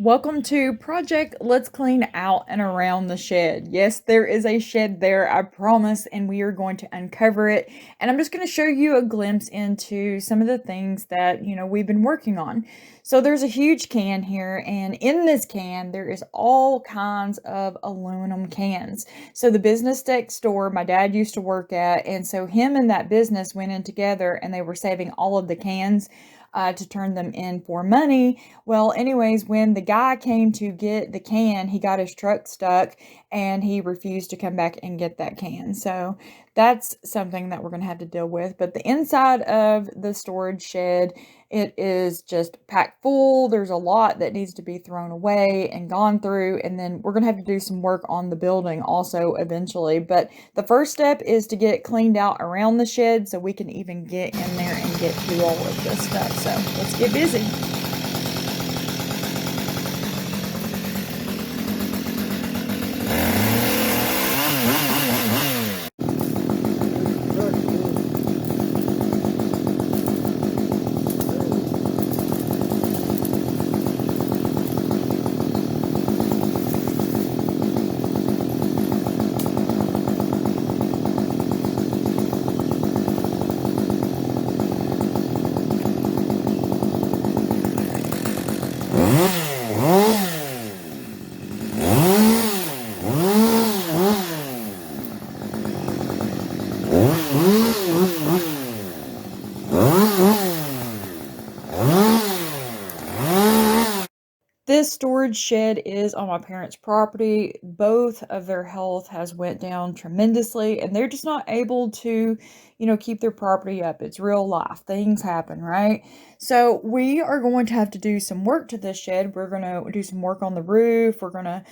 Welcome to Project Let's Clean Out and Around the Shed. Yes, there is a shed there, I promise, and we are going to uncover it. And I'm just going to show you a glimpse into some of the things that, we've been working on. So there's a huge can here, and in this can, there is all kinds of aluminum cans. So the business next door, my dad used to work at, and so him and that business went in together and they were saving all of the cans to turn them in for money. Well, anyways, when the guy came to get the can, he got his truck stuck and he refused to come back and get that can. So that's something that we're going to have to deal with. But the inside of the storage shed, it is just packed full. There's a lot that needs to be thrown away and gone through. And then we're going to have to do some work on the building also eventually. But the first step is to get it cleaned out around the shed so we can even get in there and get to all of this stuff. So let's get busy. This storage shed is on my parents' property. Both of their health has went down tremendously and they're just not able to, keep their property up. It's real life. Things happen, right? So we are going to have to do some work to this shed. We're going to do some work on the roof. We're going to,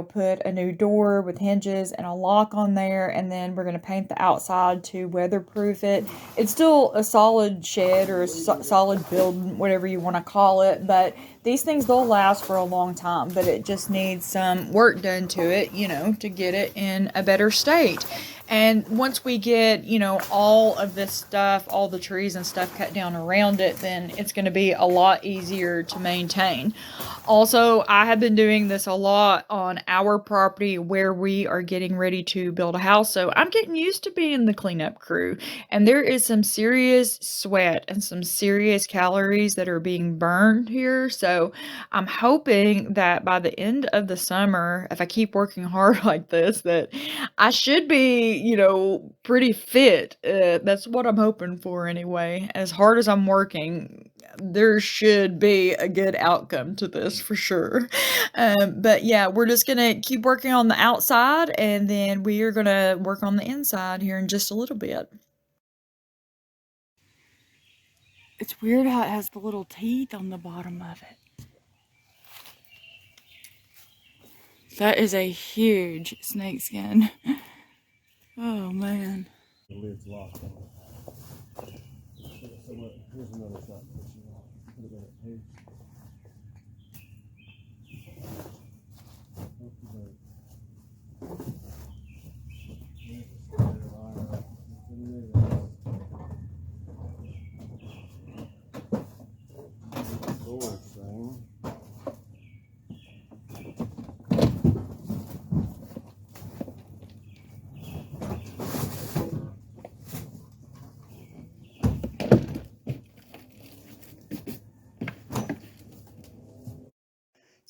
put a new door with hinges and a lock on there, and then we're going to paint the outside to weatherproof it. It's still a solid shed or a solid building, whatever you want to call it, but these things, they'll last for a long time, but it just needs some work done to it, to get it in a better state. And once we get, all of this stuff, all the trees and stuff cut down around it, then it's going to be a lot easier to maintain. Also, I have been doing this a lot on our property where we are getting ready to build a house. So I'm getting used to being the cleanup crew. And there is some serious sweat and some serious calories that are being burned here. So I'm hoping that by the end of the summer, if I keep working hard like this, that I should be, pretty fit. That's what I'm hoping for anyway. As hard as I'm working, there should be a good outcome to this for sure. But yeah, we're just gonna keep working on the outside and then we are gonna work on the inside here in just a little bit. It's weird how it has the little teeth on the bottom of it. That is a huge snake skin. Oh man. The lid's locked on it. So here's another shot. Put it in a page. Storage thing.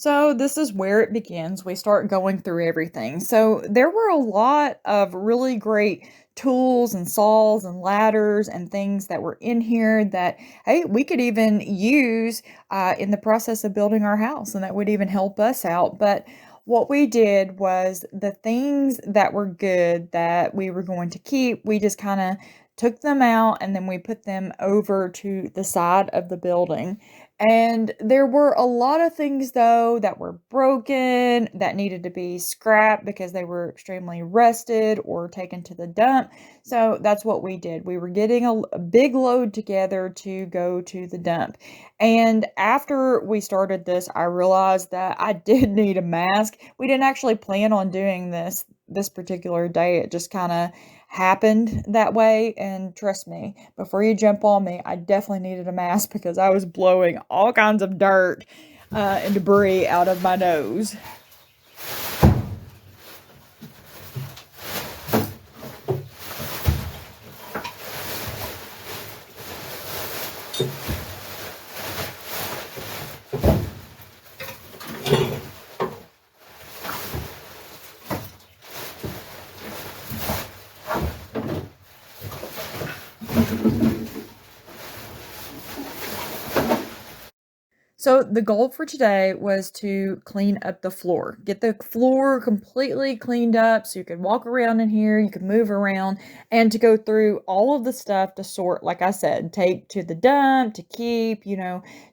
So this is where it begins. We start going through everything. So there were a lot of really great tools and saws and ladders and things that were in here that, hey, we could even use in the process of building our house, and that would even help us out. But what we did was the things that were good that we were going to keep, we just kind of took them out and then we put them over to the side of the building. And there were a lot of things, though, that were broken, that needed to be scrapped because they were extremely rusted or taken to the dump. So that's what we did. We were getting a big load together to go to the dump. And after we started this, I realized that I did need a mask. We didn't actually plan on doing this particular day. It just kind of happened that way. And trust me, before you jump on me, I definitely needed a mask because I was blowing all kinds of dirt and debris out of my nose. So the goal for today was to clean up the floor. Get the floor completely cleaned up so you could walk around in here, you could move around, and to go through all of the stuff to sort, like I said, take to the dump, to keep,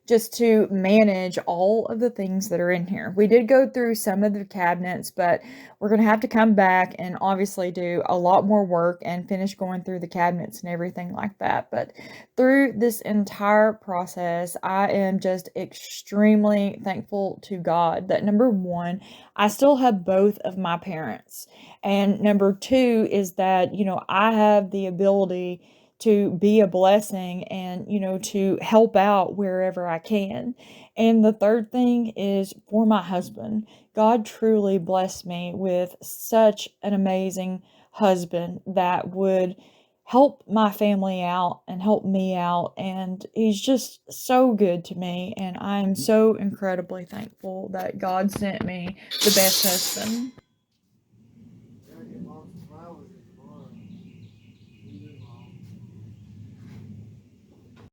just to manage all of the things that are in here. We did go through some of the cabinets, but we're going to have to come back and obviously do a lot more work and finish going through the cabinets and everything like that. But through this entire process, I am just extremely thankful to God that number one, I still have both of my parents. And number two is that, I have the ability to be a blessing and, to help out wherever I can. And the third thing is for my husband. God truly blessed me with such an amazing husband that would help my family out and help me out, and he's just so good to me, and I'm so incredibly thankful that God sent me the best husband.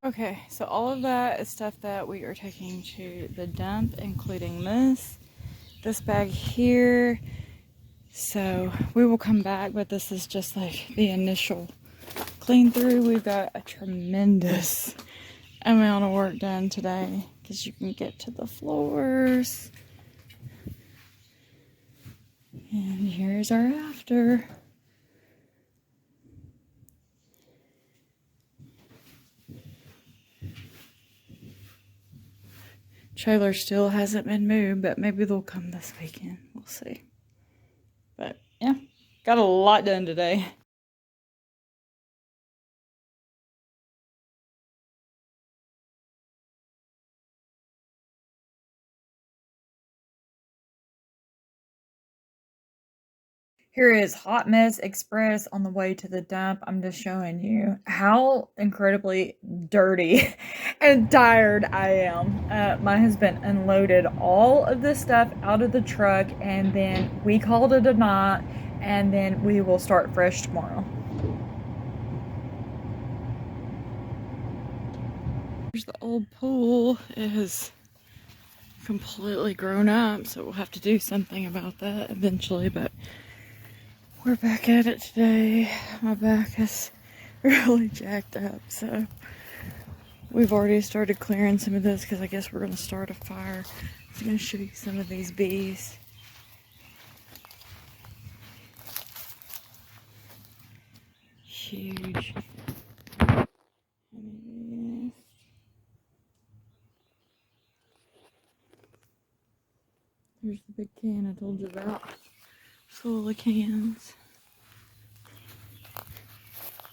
Okay, so all of that is stuff that we are taking to the dump, including this bag here. So we will come back, but this is just like the initial clean through. We've got a tremendous amount of work done today because you can get to the floors. And here's our after. Trailer still hasn't been moved, but maybe they'll come this weekend. We'll see. But yeah, got a lot done today. Here is Hot Mess Express on the way to the dump. I'm just showing you how incredibly dirty and tired I am. My husband unloaded all of this stuff out of the truck, and then we called it a night, and then we will start fresh tomorrow. Here's the old pool. It has completely grown up, so we'll have to do something about that eventually, but we're back at it today. My back is really jacked up, so we've already started clearing some of this because I guess we're going to start a fire. I'm going to show you some of these bees. Huge. Here's the big can I told you about. Full of cans.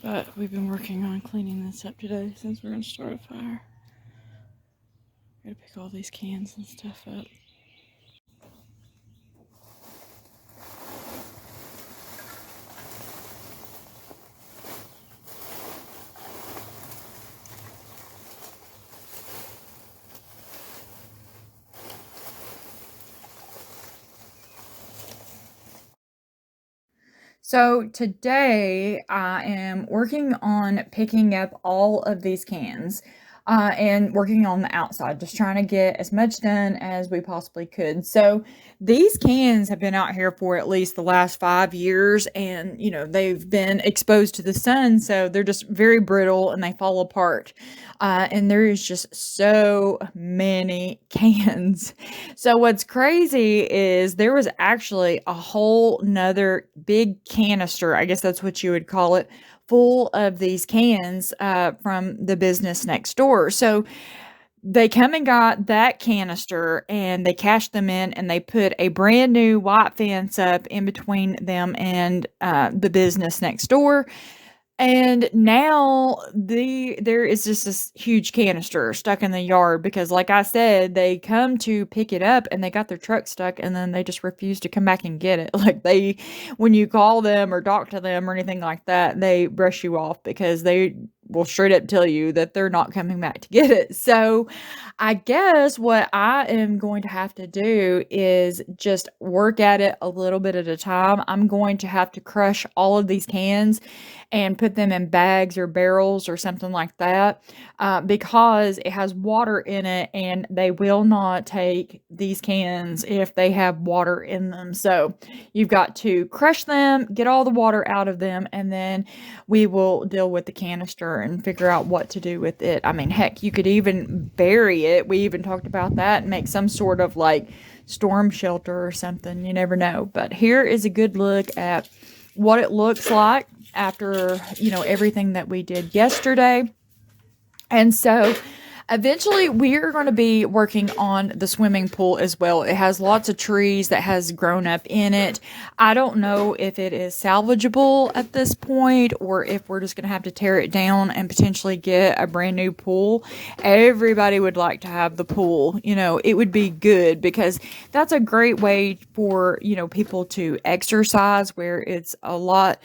But we've been working on cleaning this up today since we're going to start a fire. Gotta pick all these cans and stuff up. So today I am working on picking up all of these cans and working on the outside, just trying to get as much done as we possibly could. So these cans have been out here for at least the last 5 years, and they've been exposed to the sun, so they're just very brittle and they fall apart. And there is just so many cans. So what's crazy is there was actually a whole nother big canister, I guess that's what you would call it, full of these cans from the business next door. So they come and got that canister and they cashed them in, and they put a brand new white fence up in between them and the business next door. And now there is just this huge canister stuck in the yard because, like I said, they come to pick it up and they got their truck stuck and then they just refuse to come back and get it. Like when you call them or talk to them or anything like that, they brush you off because they will straight up tell you that they're not coming back to get it. So I guess what I am going to have to do is just work at it a little bit at a time. I'm going to have to crush all of these cans and put them in bags or barrels or something like that, because it has water in it and they will not take these cans if they have water in them. So you've got to crush them, get all the water out of them, and then we will deal with the canister and figure out what to do with it. I mean, heck, you could even bury it. We even talked about that and make some sort of like storm shelter or something. You never know. But here is a good look at what it looks like after, everything that we did yesterday. And so eventually we're going to be working on the swimming pool as well. It has lots of trees that has grown up in it. I don't know if it is salvageable at this point or if we're just going to have to tear it down and potentially get a brand new pool. Everybody would like to have the pool. It would be good because that's a great way for, people to exercise where it's a lot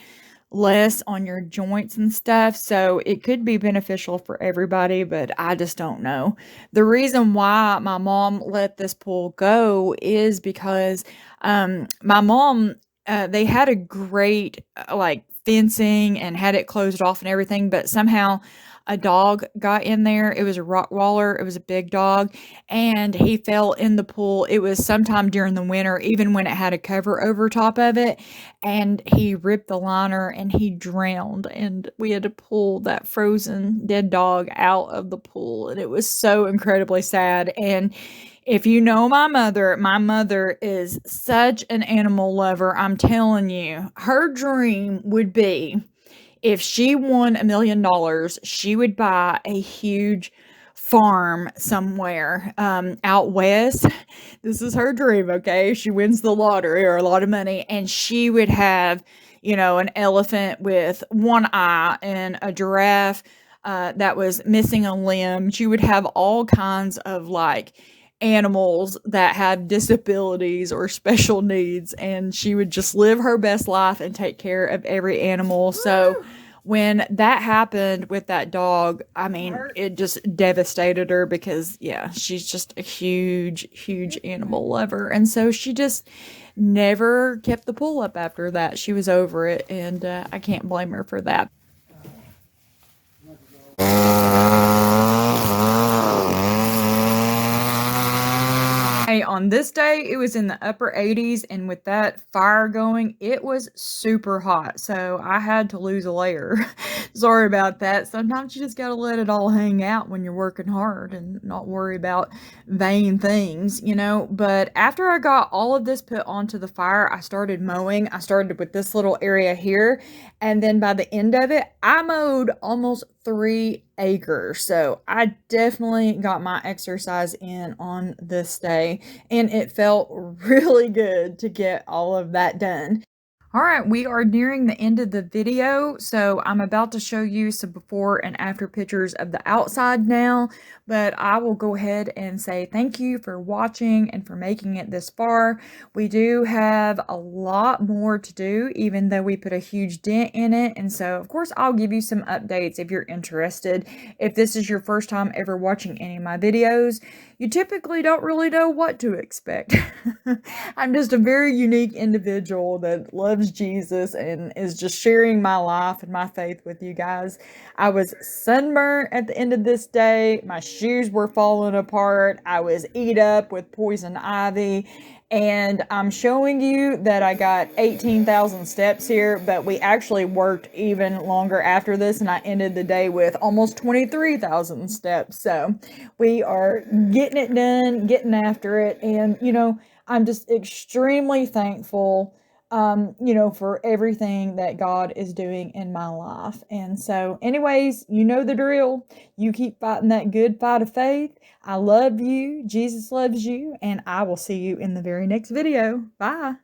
less on your joints and stuff. So it could be beneficial for everybody, but I just don't know. The reason why my mom let this pool go is because my mom, they had a great like fencing and had it closed off and everything, but somehow a dog got in there. It was a Rottweiler. It was a big dog, and he fell in the pool. It was sometime during the winter, even when it had a cover over top of it, and he ripped the liner and he drowned. And we had to pull that frozen dead dog out of the pool, and it was so incredibly sad. And if you know my mother is such an animal lover. I'm telling you, her dream would be if she won $1 million, she would buy a huge farm somewhere out west. This is her dream, okay? She wins the lottery or a lot of money, and she would have, an elephant with one eye and a giraffe that was missing a limb. She would have all kinds of like animals that have disabilities or special needs, and she would just live her best life and take care of every animal. So when that happened with that dog, I mean, it just devastated her because, yeah, she's just a huge, huge animal lover. And so she just never kept the pool up after that. She was over it, and I can't blame her for that. Hey, on this day, it was in the upper 80s, and with that fire going, it was super hot. So I had to lose a layer. Sorry about that. Sometimes you just got to let it all hang out when you're working hard and not worry about vain things, But after I got all of this put onto the fire, I started mowing. I started with this little area here, and then by the end of it, I mowed almost 3 acres. So I definitely got my exercise in on this day, and it felt really good to get all of that done. All right, we are nearing the end of the video, so I'm about to show you some before and after pictures of the outside now, but I will go ahead and say thank you for watching and for making it this far. We do have a lot more to do, even though we put a huge dent in it, and so of course I'll give you some updates if you're interested. If this is your first time ever watching any of my videos, you typically don't really know what to expect. I'm just a very unique individual that loves Jesus and is just sharing my life and my faith with you guys. I was sunburned at the end of this day. My shoes were falling apart. I was eat up with poison ivy. And I'm showing you that I got 18,000 steps here, but we actually worked even longer after this, and I ended the day with almost 23,000 steps. So we are getting it done, getting after it, and I'm just extremely thankful, for everything that God is doing in my life. And so, anyways, you know the drill. You keep fighting that good fight of faith. I love you. Jesus loves you. And I will see you in the very next video. Bye.